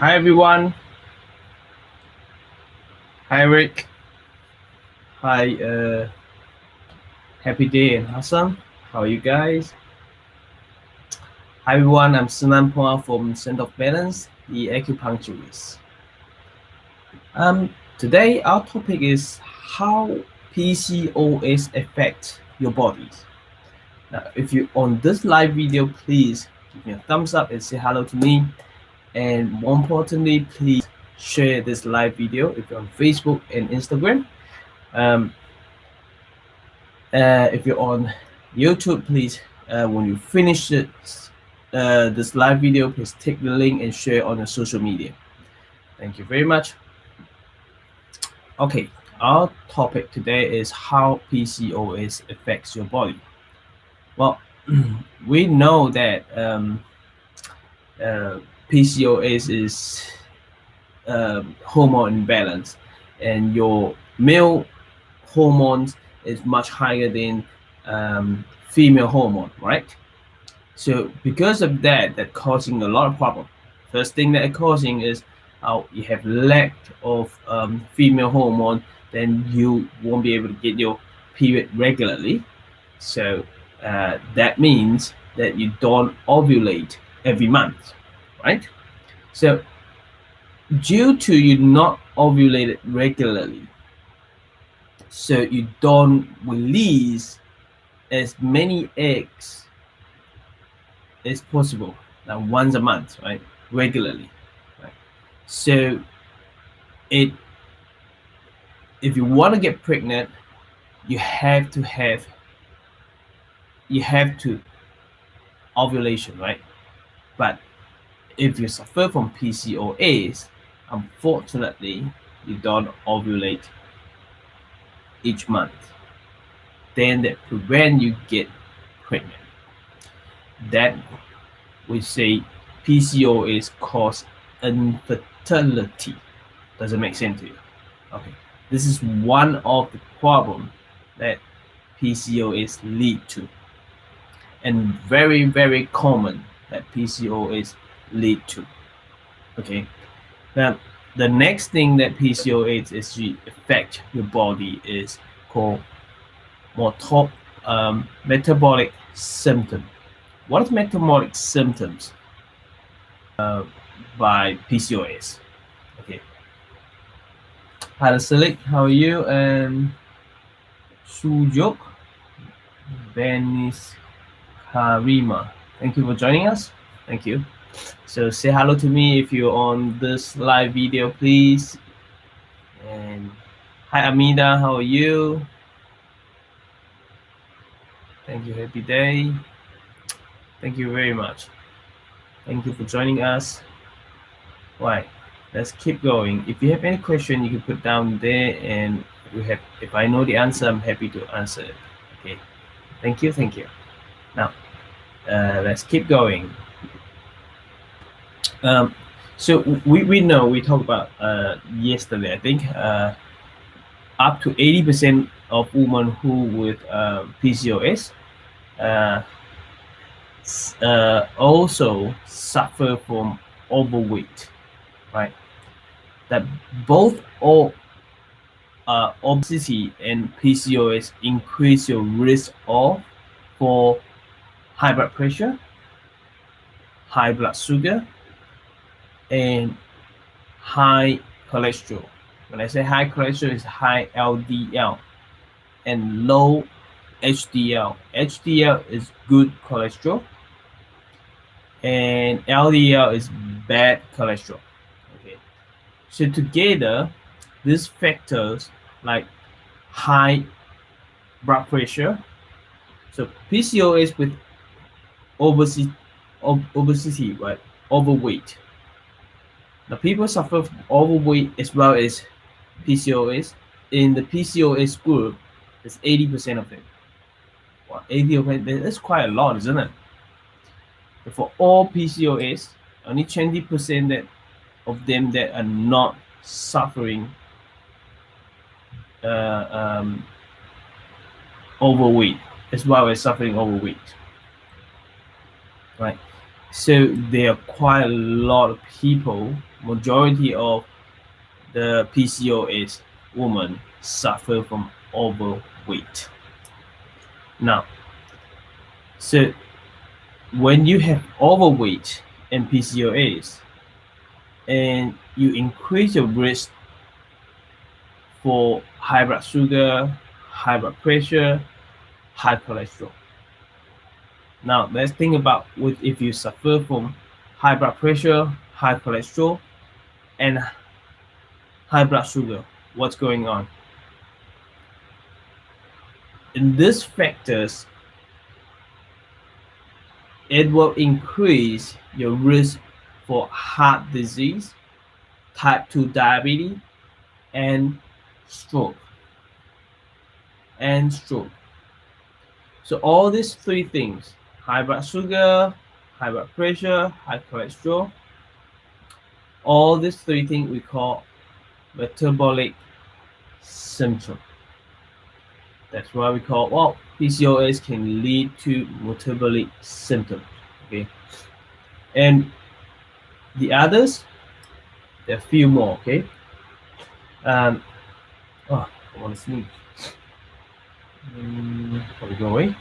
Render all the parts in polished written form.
Hi everyone. Hi Rick. Hi Happy Day and Hassan. How are you guys? Hi everyone, I'm Sunan Poa from Center of Balance, the acupuncturist. Today our topic is how PCOS affects your bodies. Now, if you're on this live video, please give me a thumbs up and say hello to me. And more importantly, please share this live video if you're on Facebook and Instagram. If you're on YouTube, please, when you finish this live video, please take the link and share it on your social media. Thank you very much. Okay, our topic today is how PCOS affects your body. Well, we know that PCOS is hormone imbalance, and your male hormones is much higher than female hormone, right? So because of that, that's causing a lot of problem. First thing that causing is you have lack of female hormone, then you won't be able to get your period regularly. So that means that you don't ovulate every month, right? So due to you not ovulated regularly, so you don't release as many eggs as possible, like once a month, right? Regularly, right? So if you want to get pregnant, you have to ovulation, right? But if you suffer from PCOS, unfortunately, you don't ovulate each month. Then that prevent you get pregnant. That we say PCOS cause infertility. Does it make sense to you? Okay, this is one of the problem that PCOS lead to, and very, very common that PCOS lead to. Okay, now the next thing that PCOS is affect your body is called metabolic symptom. What is metabolic symptoms by PCOS? Okay. Hi Salik, how are you? And Sujok Benis Karima, thank you for joining us. Thank you. So say hello to me if you're on this live video, please. And hi Amida, how are you? Thank you. Happy day. Thank you very much. Thank you for joining us. Right, let's keep going. If you have any question, you can put down there, and if I know the answer, I'm happy to answer it. Okay, thank you. Now let's keep going. So we know, we talked about yesterday, I think, up to 80% of women who with PCOS also suffer from overweight, right? That both obesity and PCOS increase your risk for high blood pressure, high blood sugar, and high cholesterol. When I say high cholesterol, it's high LDL and low HDL. HDL is good cholesterol, and LDL is bad cholesterol. Okay, so together, these factors like high blood pressure, so PCOS with obesity, right? Overweight. The people suffer from overweight as well as PCOS. In the PCOS group, it's 80% of them. Well, 80%, that's quite a lot, isn't it? But for all PCOS, only 20% of them that are not suffering overweight, as well as suffering overweight, right? So there are quite a lot of people majority of the PCOS women suffer from overweight. Now, so when you have overweight and PCOS, and you increase your risk for high blood sugar, high blood pressure, high cholesterol. Now let's think about if you suffer from high blood pressure, high cholesterol, and high blood sugar, what's going on? In these factors, it will increase your risk for heart disease, type 2 diabetes, and stroke. So all these three things, high blood sugar, high blood pressure, high cholesterol, all these three things we call metabolic symptom. That's why we call, well, PCOS can lead to metabolic symptoms. Okay, and the others, there are a few more. Okay, I want to sneeze. Probably go away.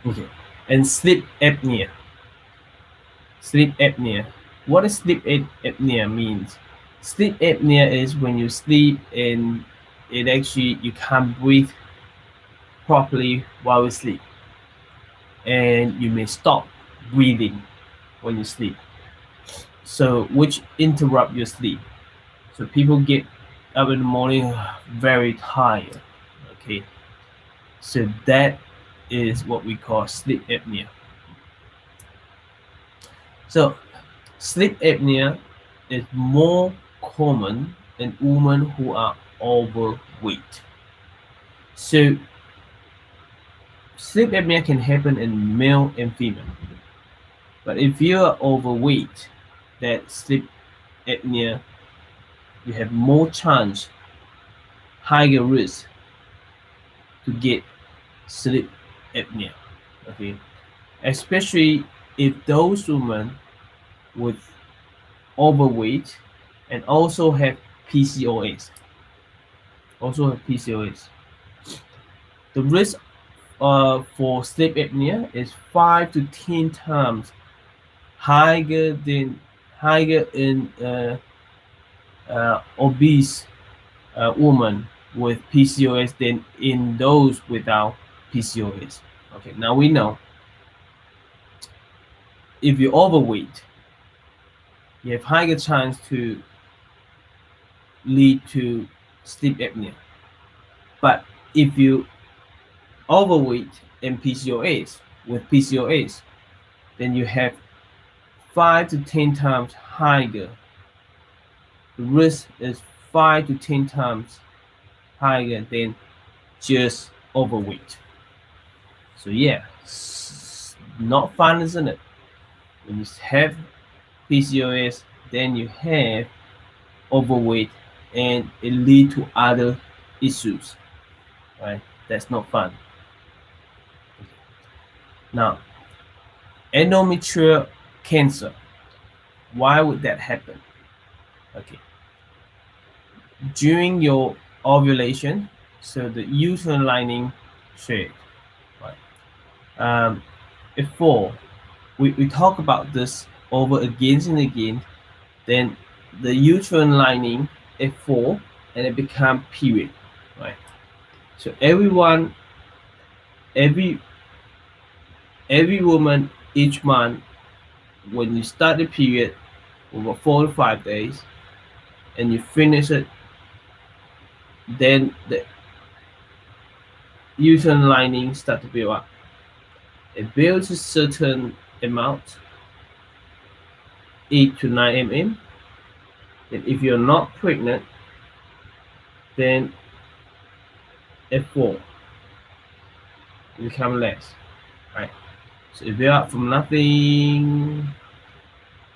Okay, and sleep apnea. Sleep apnea. What does sleep apnea means? Sleep apnea is when you sleep and you can't breathe properly while you sleep, and you may stop breathing when you sleep, so which interrupt your sleep. So people get up in the morning very tired. Okay, so that is what we call sleep apnea. So sleep apnea is more common in women who are overweight. So sleep apnea can happen in male and female, but if you are overweight, that sleep apnea, you have more chance, higher risk to get sleep apnea. Okay, especially if those women with overweight and also have PCOS. The risk for sleep apnea is 5 to 10 times higher in obese woman with PCOS than in those without PCOS. Okay, now we know if you're overweight, you have higher chance to lead to sleep apnea. But if you overweight and PCOS, then you have 5 to 10 times higher. The risk is 5 to 10 times higher than just overweight. So yeah, not fun, isn't it? When you have PCOS, then you have overweight, and it lead to other issues, right? That's not fun. Now, endometrial cancer, why would that happen? Okay, during your ovulation, so the uterine lining shed, right? Before we talk about this over again and again, then the uterine lining is full and it becomes period, right? So every woman each month, when you start the period over 4 to 5 days and you finish it, then the uterine lining start to build up. It builds a certain amount, 8 to 9 mm. And if you're not pregnant, then F4 become less, right? So if you're up from nothing,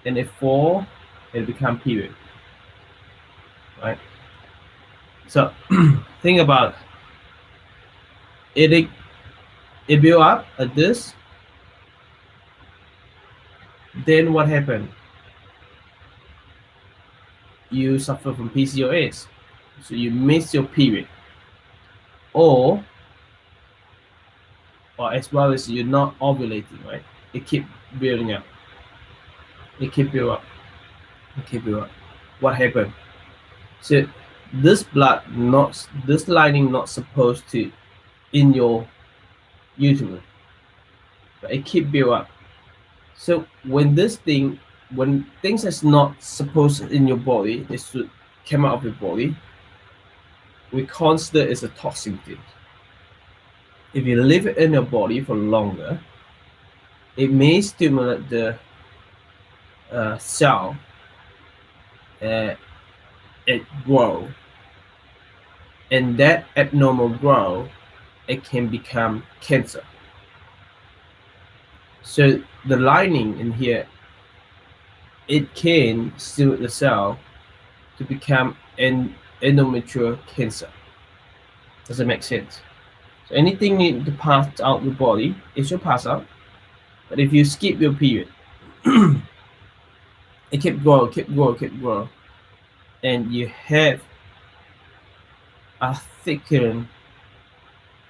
then F4, it become period, right? So think about it. It build up at this. Then what happened? you suffer from PCOS, so you miss your period, or as well as you're not ovulating, right? It keep building up. It keep building up. It keep building up. What happened? So this lining not supposed to in your uterus, but it keep build up. So when things that's not supposed in your body is to come out of your body, we consider it as a toxic thing. If you leave it in your body for longer, it may stimulate the cell it grow, and that abnormal growth, it can become cancer. So the lining in here, it can stimulate the cell to become endometrial cancer. Does it make sense? So anything need to pass out the body, it should pass out. But if you skip your period, it keep grow, and you have a thickened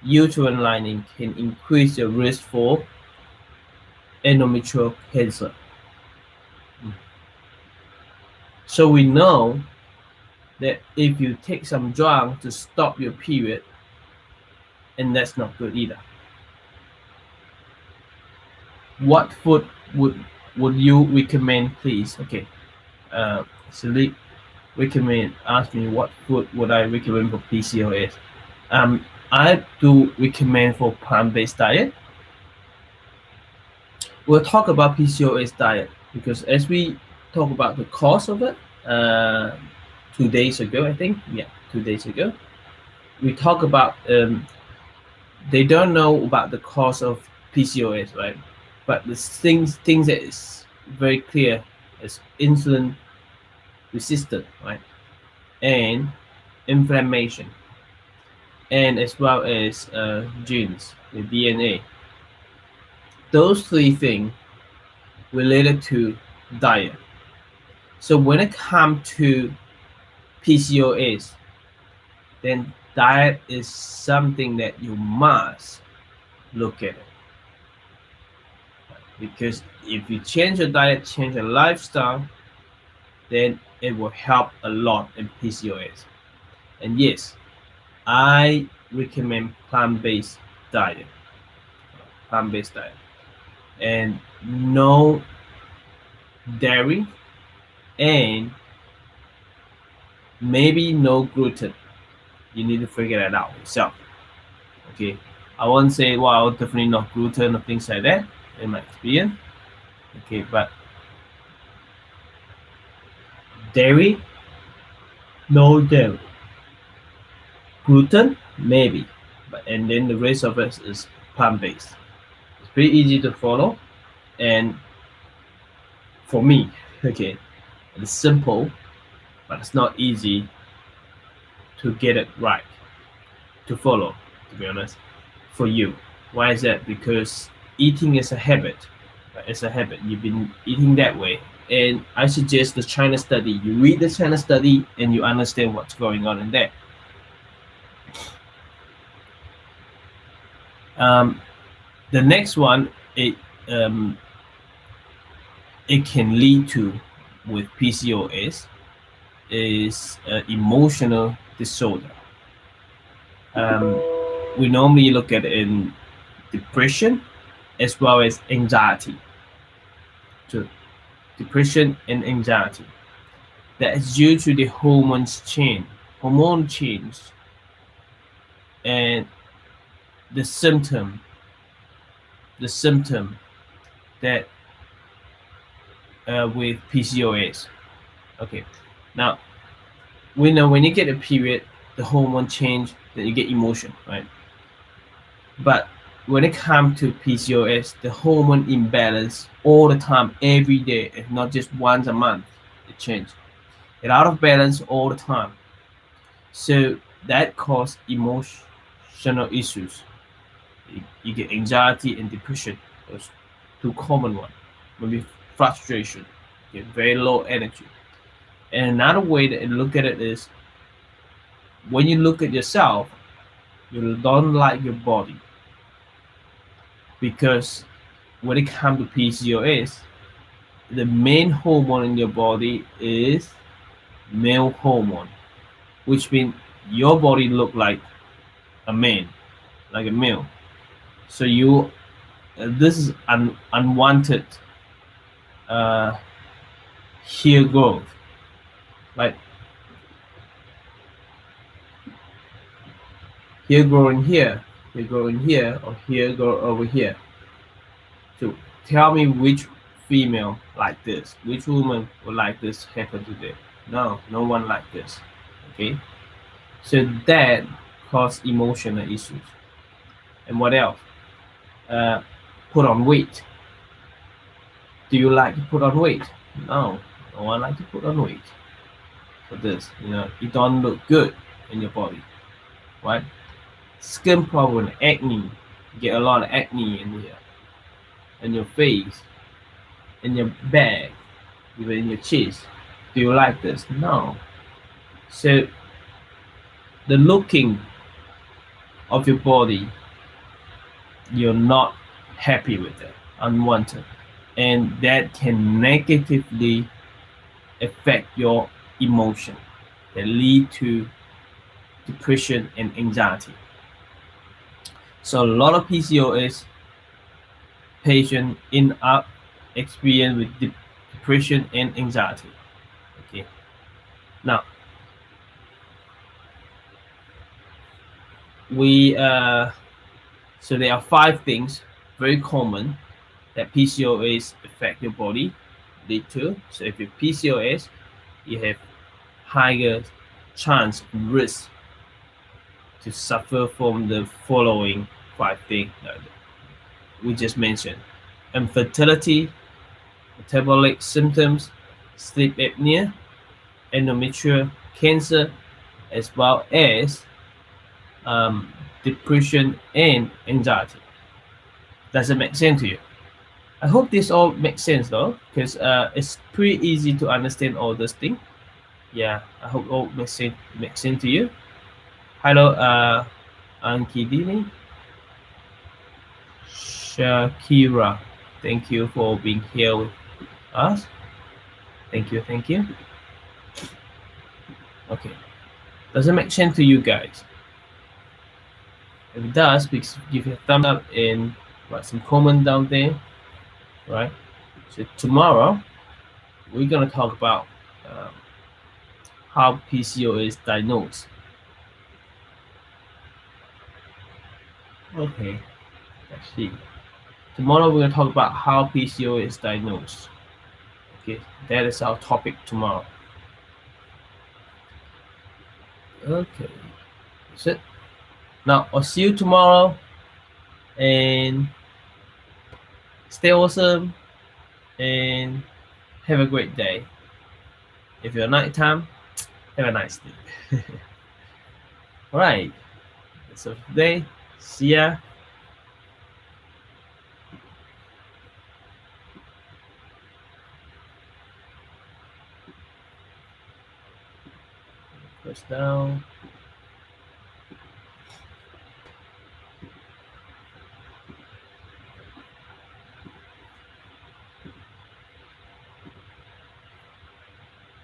uterine lining, can increase your risk for endometrial cancer. So we know that if you take some drug to stop your period, and that's not good either. What food would you recommend, please? Okay, Salik recommend. Ask me what food would I recommend for PCOS. I do recommend for plant-based diet. We'll talk about PCOS diet because as we talk about the cause of it 2 days ago, I think, 2 days ago, we talk about they don't know about the cause of PCOS, right? But the things that is very clear is insulin resistant, right? And inflammation, and as well as genes, the DNA. Those three things related to diet. So when it comes to PCOS, then diet is something that you must look at it. Because if you change your diet, change your lifestyle, then it will help a lot in PCOS. And yes, I recommend plant-based diet. Plant-based diet. And no dairy, and maybe no gluten. You need to figure that out yourself. Okay, I won't say, well, definitely not gluten or things like that in my experience. Okay, but dairy, no dairy. Gluten, maybe, and then the rest of it is plant-based. It's pretty easy to follow, and for me, okay, it's simple, but it's not easy to get it right, to follow, to be honest, for you. Why is that? Because eating is a habit. It's a habit. You've been eating that way. And I suggest the China study. You read the China study and you understand what's going on in there. The next one, it can lead to with PCOS is emotional disorder. We normally look at it in depression as well as anxiety. So depression and anxiety, that is due to the hormone change, and the symptom that with PCOS. Okay, now we know when you get a period, the hormone change, then you get emotion, right? But when it comes to PCOS, the hormone imbalance all the time, every day, and not just once a month, it changes. It's out of balance all the time. So that causes emotional issues. You get anxiety and depression, those two common ones. Maybe frustration, you get very low energy. And another way to look at it is, when you look at yourself, you don't like your body, because when it comes to PCOS, the main hormone in your body is male hormone, which means your body look like a man, like a male. So you, this is unwanted hair growth, like hair growing here, hair growing here, or hair grow over here. So tell me which female like this, which woman would like this happen to them? No, no one like this. Okay, so that cause emotional issues. And what else? Put on weight. Do you like to put on weight? No, no one like to put on weight. For this, you don't look good in your body, right? Skin problem, acne. You get a lot of acne in here, in your face, in your back, even in your chest. Do you like this? No. So the looking of your body, you're not happy with it, unwanted, and that can negatively affect your emotion, that lead to depression and anxiety. So a lot of PCOS patients end up experience with depression and anxiety. Okay. Now we so there are 5 things very common that PCOS affect your body lead to. So if you have PCOS, you have higher chance and risk to suffer from the following 5 things that we just mentioned: infertility, metabolic symptoms, sleep apnea, endometrial cancer, as well as depression and anxiety. Does it make sense to you? I hope this all makes sense though, because it's pretty easy to understand all this thing. Yeah, I hope all makes sense to you. Hello, Ankidini, Shakira. Thank you for being here with us. Thank you. Okay. Does it make sense to you guys? If it does, please give it a thumbs up and write some comment down there. Right. So tomorrow we're gonna talk about how PCOS is diagnosed. Okay. Let's see. Tomorrow we're gonna talk about how PCOS is diagnosed. Okay, that is our topic tomorrow. Okay, that's it. Now I'll see you tomorrow, and stay awesome and have a great day. If you're nighttime, have a nice day. All right, that's it for today. See ya. Press down.